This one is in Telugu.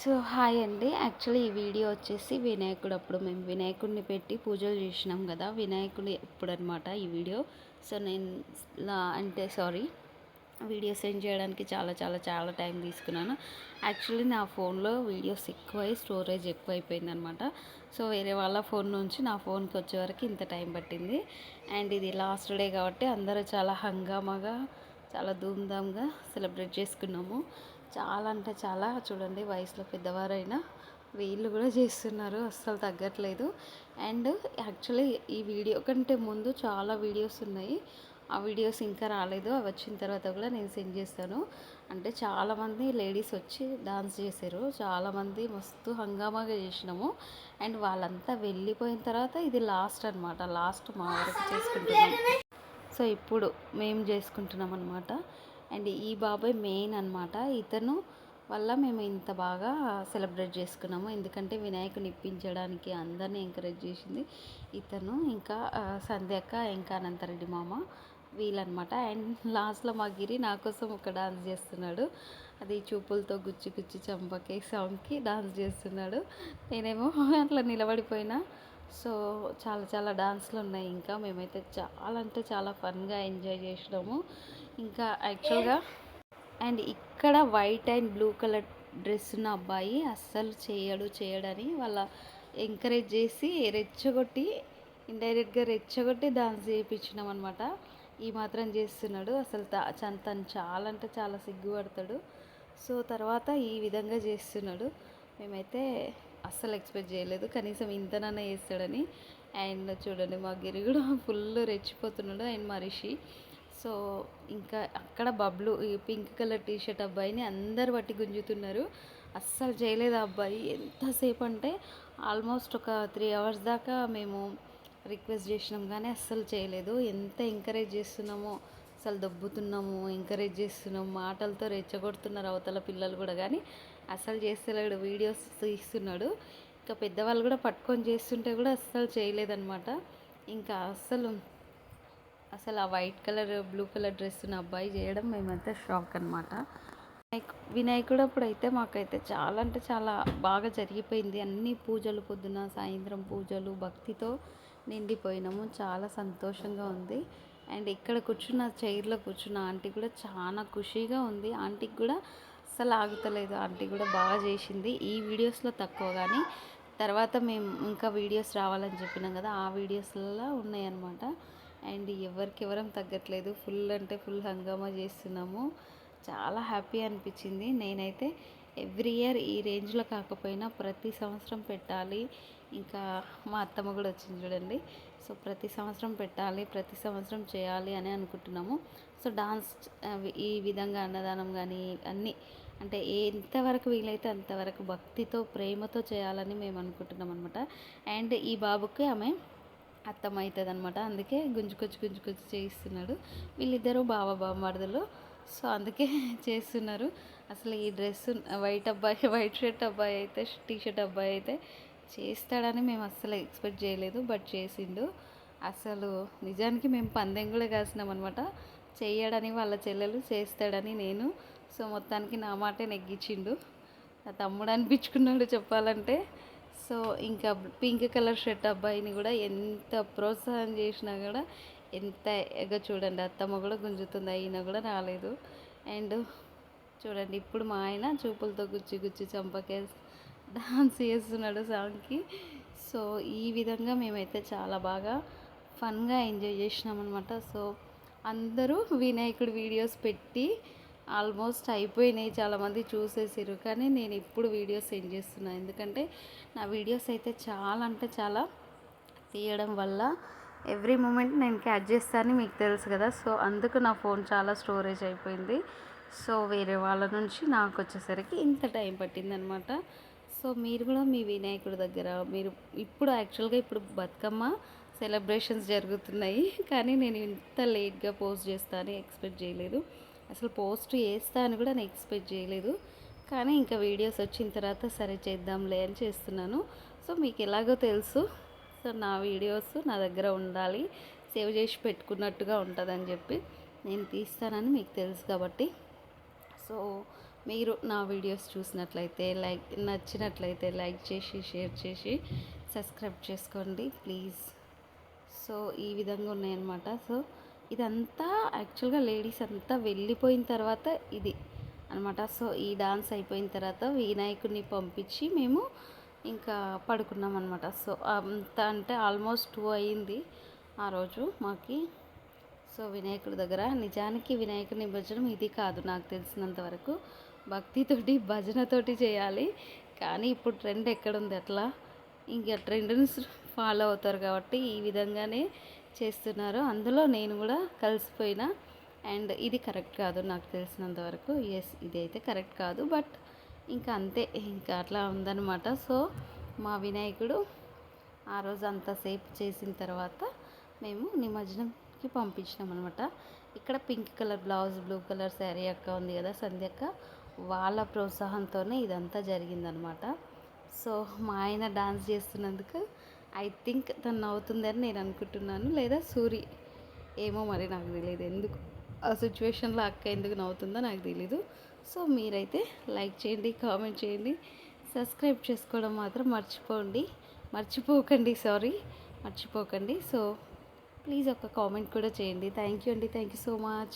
సో హాయ్ అండి. యాక్చువల్లీ ఈ వీడియో వచ్చేసి వినాయకుడు అప్పుడు మేము వినాయకుడిని పెట్టి పూజలు చేసినాం కదా, వినాయకుడి ఎప్పుడు అనమాట ఈ వీడియో. సో నేను వీడియో సెండ్ చేయడానికి చాలా చాలా చాలా టైం తీసుకున్నాను. యాక్చువల్లీ నా ఫోన్లో వీడియోస్ ఎక్కువై స్టోరేజ్ ఎక్కువైపోయిందనమాట. సో వేరే వాళ్ళ ఫోన్ నుంచి నా ఫోన్కి వచ్చే వరకు ఇంత టైం పట్టింది. అండ్ ఇది లాస్ట్ డే కాబట్టి అందరూ చాలా హంగామాగా చాలా ధూమ్ధామ్గా సెలబ్రేట్ చేసుకున్నాము. చాలా అంటే చాలా చూడండి, వయసులో పెద్దవారైనా వీళ్ళు కూడా చేస్తున్నారు, అస్సలు తగ్గట్లేదు. అండ్ యాక్చువల్లీ ఈ వీడియో కంటే ముందు చాలా వీడియోస్ ఉన్నాయి, ఆ వీడియోస్ ఇంకా రాలేదు. అవి వచ్చిన తర్వాత కూడా నేను సెండ్ చేస్తాను. అంటే చాలామంది లేడీస్ వచ్చి డాన్స్ చేశారు, చాలామంది మస్తు హంగామాగా చేసినాము. అండ్ వాళ్ళంతా వెళ్ళిపోయిన తర్వాత ఇది లాస్ట్ అనమాట, లాస్ట్ మా వరకు చేసుకుంటున్నాం. సో ఇప్పుడు మేము చేసుకుంటున్నాం అనమాట. అండ్ ఈ బాబాయ్ మెయిన్ అనమాట, ఇతను వల్ల మేము ఇంత బాగా సెలబ్రేట్ చేసుకున్నాము. ఎందుకంటే వినాయకుని ఇప్పించడానికి అందరినీ ఎంకరేజ్ చేసింది ఇతను, ఇంకా సంధ్యక్క, ఇంకా అనంతరెడ్డి మామ వీళ్ళనమాట. అండ్ లాస్ట్లో మా గిరి నా కోసం ఒక డాన్స్ చేస్తున్నాడు, అది చూపులతో గుచ్చి గుచ్చి చంపకే సాంగ్కి డాన్స్ చేస్తున్నాడు. నేనేమో అట్లా నిలబడిపోయినా. సో చాలా చాలా డాన్స్లు ఉన్నాయి. ఇంకా మేమైతే చాలా అంటే చాలా ఫన్గా ఎంజాయ్ చేసినాము. ఇంకా యాక్చువల్గా అండ్ ఇక్కడ white and blue colour dress ఉన్న అబ్బాయి అస్సలు చేయడని వాళ్ళ ఎంకరేజ్ చేసి రెచ్చగొట్టి, ఇండైరెక్ట్గా రెచ్చగొట్టి డాన్స్ చేయించినాం అనమాట. ఈ మాత్రం చేస్తున్నాడు, అసలు తను చాలా అంటే చాలా సిగ్గుపడతాడు. సో తర్వాత ఈ విధంగా చేస్తున్నాడు. మేమైతే అస్సలు ఎక్స్పెక్ట్ చేయలేదు కనీసం ఇంతనన్నా చేస్తాడని. అండ్ చూడండి మా గిరి కూడా ఫుల్ రెచ్చిపోతున్నాడు, అండ్ మా రిషి. సో ఇంకా అక్కడ బబ్లు, ఈ పింక్ కలర్ టీషర్ట్ అబ్బాయిని అందరు బట్టి గుంజుతున్నారు. అస్సలు చేయలేదు ఆ అబ్బాయి. ఎంతసేపు అంటే ఆల్మోస్ట్ ఒక 3 hours దాకా మేము రిక్వెస్ట్ చేసినాం కానీ అస్సలు చేయలేదు. ఎంత ఎంకరేజ్ చేస్తున్నామో, అసలు దొబ్బుతున్నాము, ఎంకరేజ్ చేస్తున్నాము, మాటలతో రెచ్చగొడుతున్నారు అవతల పిల్లలు కూడా, కానీ అస్సలు చేస్తలేడు. వీడియోస్ తీస్తున్నాడు, ఇంకా పెద్దవాళ్ళు కూడా పట్టుకొని చేస్తుంటే కూడా అస్సలు చేయలేదన్నమాట. ఇంకా అసలు ఆ white colour blue colour dress ఉన్న అబ్బాయి చేయడం మేమైతే షాక్ అనమాట. వినాయకుడు అప్పుడైతే మాకైతే చాలా అంటే చాలా బాగా జరిగిపోయింది. అన్ని పూజలు, పొద్దున సాయంత్రం పూజలు, భక్తితో నిండిపోయినాము. చాలా సంతోషంగా ఉంది. అండ్ ఇక్కడ కూర్చున్న చైర్లో కూర్చున్న ఆంటీ కూడా చాలా ఖుషీగా ఉంది. ఆంటీకి కూడా అస్సలు ఆగుతలేదు, ఆంటీ కూడా బాగా చేసింది. ఈ వీడియోస్లో తక్కువ, కానీ తర్వాత మేము ఇంకా వీడియోస్ రావాలని చెప్పినాం కదా, ఆ వీడియోస్లలో ఉన్నాయన్నమాట. అండ్ ఎవరికెవరం తగ్గట్లేదు, ఫుల్ అంటే ఫుల్ హంగామా చేస్తున్నాము. చాలా హ్యాపీ అనిపించింది. నేనైతే ఎవ్రీ ఇయర్ ఈ రేంజ్లో కాకపోయినా ప్రతి సంవత్సరం పెట్టాలి. ఇంకా మా అత్తమ్మ కూడా వచ్చింది చూడండి. సో ప్రతి సంవత్సరం పెట్టాలి, ప్రతి సంవత్సరం చేయాలి అని అనుకుంటున్నాము. సో డాన్స్ ఈ విధంగా అన్నదానం కానీ అన్నీ అంటే ఎంతవరకు వీలైతే అంతవరకు భక్తితో ప్రేమతో చేయాలని మేము అనుకుంటున్నాం అనమాట. అండ్ ఈ బాబుకి ఆమె అత్తమ్మ అవుతుంది అనమాట, అందుకే గుంజుకొచ్చి చేయిస్తున్నాడు. వీళ్ళిద్దరూ బావమరుదులు, సో అందుకే చేస్తున్నారు. అసలు ఈ డ్రెస్ వైట్ షర్ట్ అబ్బాయి అయితే, టీషర్ట్ అబ్బాయి అయితే చేస్తాడని మేము అస్సలు ఎక్స్పెక్ట్ చేయలేదు, బట్ చేసిండు. అసలు నిజానికి మేము పందెం కూడా కాసినాం అనమాట, చెయ్యడని వాళ్ళ చెల్లెలు, చేస్తాడని నేను. సో మొత్తానికి నా మాటే నెగ్గించిండు, నా తమ్ముడు అనిపించుకున్నాడు చెప్పాలంటే. సో ఇంకా పింక్ కలర్ షర్ట్ అబ్బాయిని కూడా ఎంత ప్రోత్సాహం చేసినా కూడా ఎంత చూడండి, అత్తమ్మ కూడా గుంజుతుంది, అయినా కూడా రాలేదు. అండ్ చూడండి ఇప్పుడు మా ఆయన చూపులతో గుచ్చి గుచ్చి చంపకే డాన్స్ చేస్తున్నాడు సాంగ్కి. సో ఈ విధంగా మేమైతే చాలా బాగా ఫన్గా ఎంజాయ్ చేసినామన్నమాట. సో అందరూ వినాయకుడి వీడియోస్ పెట్టి ఆల్మోస్ట్ అయిపోయినాయి, చాలామంది చూసేసారు, కానీ నేను ఇప్పుడు వీడియోస్ సెండ్ చేస్తున్నాను. ఎందుకంటే నా వీడియోస్ అయితే చాలా అంటే చాలా తీయడం వల్ల ఎవ్రీ మూమెంట్ నేను క్యాచ్ చేస్తానని మీకు తెలుసు కదా. సో అందుకు నా ఫోన్ చాలా స్టోరేజ్ అయిపోయింది. సో వేరే వాళ్ళ నుంచి నాకు వచ్చేసరికి ఇంత టైం పట్టిందనమాట. సో మీరు కూడా మీ వినాయకుడి దగ్గర మీరు ఇప్పుడు యాక్చువల్గా ఇప్పుడు బతుకమ్మ సెలబ్రేషన్స్ జరుగుతున్నాయి, కానీ నేను ఇంత లేట్గా పోస్ట్ చేస్తానని ఎక్స్పెక్ట్ చేయలేదు. అసలు పోస్ట్ చేస్తా అని కూడా నేను ఎక్స్పెక్ట్ చేయలేదు, కానీ ఇంకా వీడియోస్ వచ్చిన తర్వాత సరే చేద్దాంలే అని చేస్తున్నాను. సో మీకు ఎలాగో తెలుసు, సో నా వీడియోస్ నా దగ్గర ఉండాలి, సేవ్ చేసి పెట్టుకున్నట్టుగా ఉంటుందని చెప్పి నేను తీస్తానని మీకు తెలుసు కాబట్టి. సో మీరు నా వీడియోస్ చూసినట్లయితే నచ్చినట్లయితే లైక్ చేసి షేర్ చేసి సబ్స్క్రైబ్ చేసుకోండి ప్లీజ్. సో ఈ విధంగా ఉన్నాయన్నమాట. సో ఇదంతా యాక్చువల్గా లేడీస్ అంతా వెళ్ళిపోయిన తర్వాత ఇది అనమాట. సో ఈ డాన్స్ అయిపోయిన తర్వాత వినాయకుడిని పంపించి మేము ఇంకా పడుకున్నాం అనమాట. సో అంత అంటే ఆల్మోస్ట్ 2 అయ్యింది ఆ రోజు మాకి. సో వినాయకుడి దగ్గర నిజానికి వినాయకుడి నిమజ్జనం ఇది కాదు నాకు తెలిసినంత వరకు, భక్తితోటి భజనతోటి చేయాలి. కానీ ఇప్పుడు ట్రెండ్ ఎక్కడుంది అట్లా, ఇంకా ట్రెండ్ని ఫాలో అవుతారు కాబట్టి ఈ విధంగానే చేస్తున్నారు. అందులో నేను కూడా కలిసిపోయినా. అండ్ ఇది కరెక్ట్ కాదు నాకు తెలిసినంత వరకు. ఇది అయితే కరెక్ట్ కాదు, బట్ ఇంకా అంతే, ఇంకా అట్లా ఉందన్నమాట. సో మా వినాయకుడు ఆ రోజు అంతసేపు చేసిన తర్వాత మేము నిమజ్జనంకి పంపించినాం అనమాట. ఇక్కడ pink colour blouse, blue colour sari అక్క ఉంది కదా సంధ్యక్క, వాళ్ళ ప్రోత్సాహంతోనే ఇదంతా జరిగిందనమాట. సో మా ఆయన డాన్స్ చేస్తున్నందుకు ఐ థింక్ తను నవ్వుతుందని నేను అనుకుంటున్నాను, లేదా సూరి, ఏమో మరి నాకు తెలియదు ఎందుకు ఆ సిచ్యువేషన్లో అక్క ఎందుకు నవ్వుతుందో నాకు తెలీదు. సో మీరైతే లైక్ చేయండి, కామెంట్ చేయండి, సబ్స్క్రైబ్ చేసుకోవడం మాత్రం మర్చిపోకండి. సో ప్లీజ్ ఒక కామెంట్ కూడా చేయండి. థ్యాంక్ యూ అండి, థ్యాంక్ యూ సో మచ్.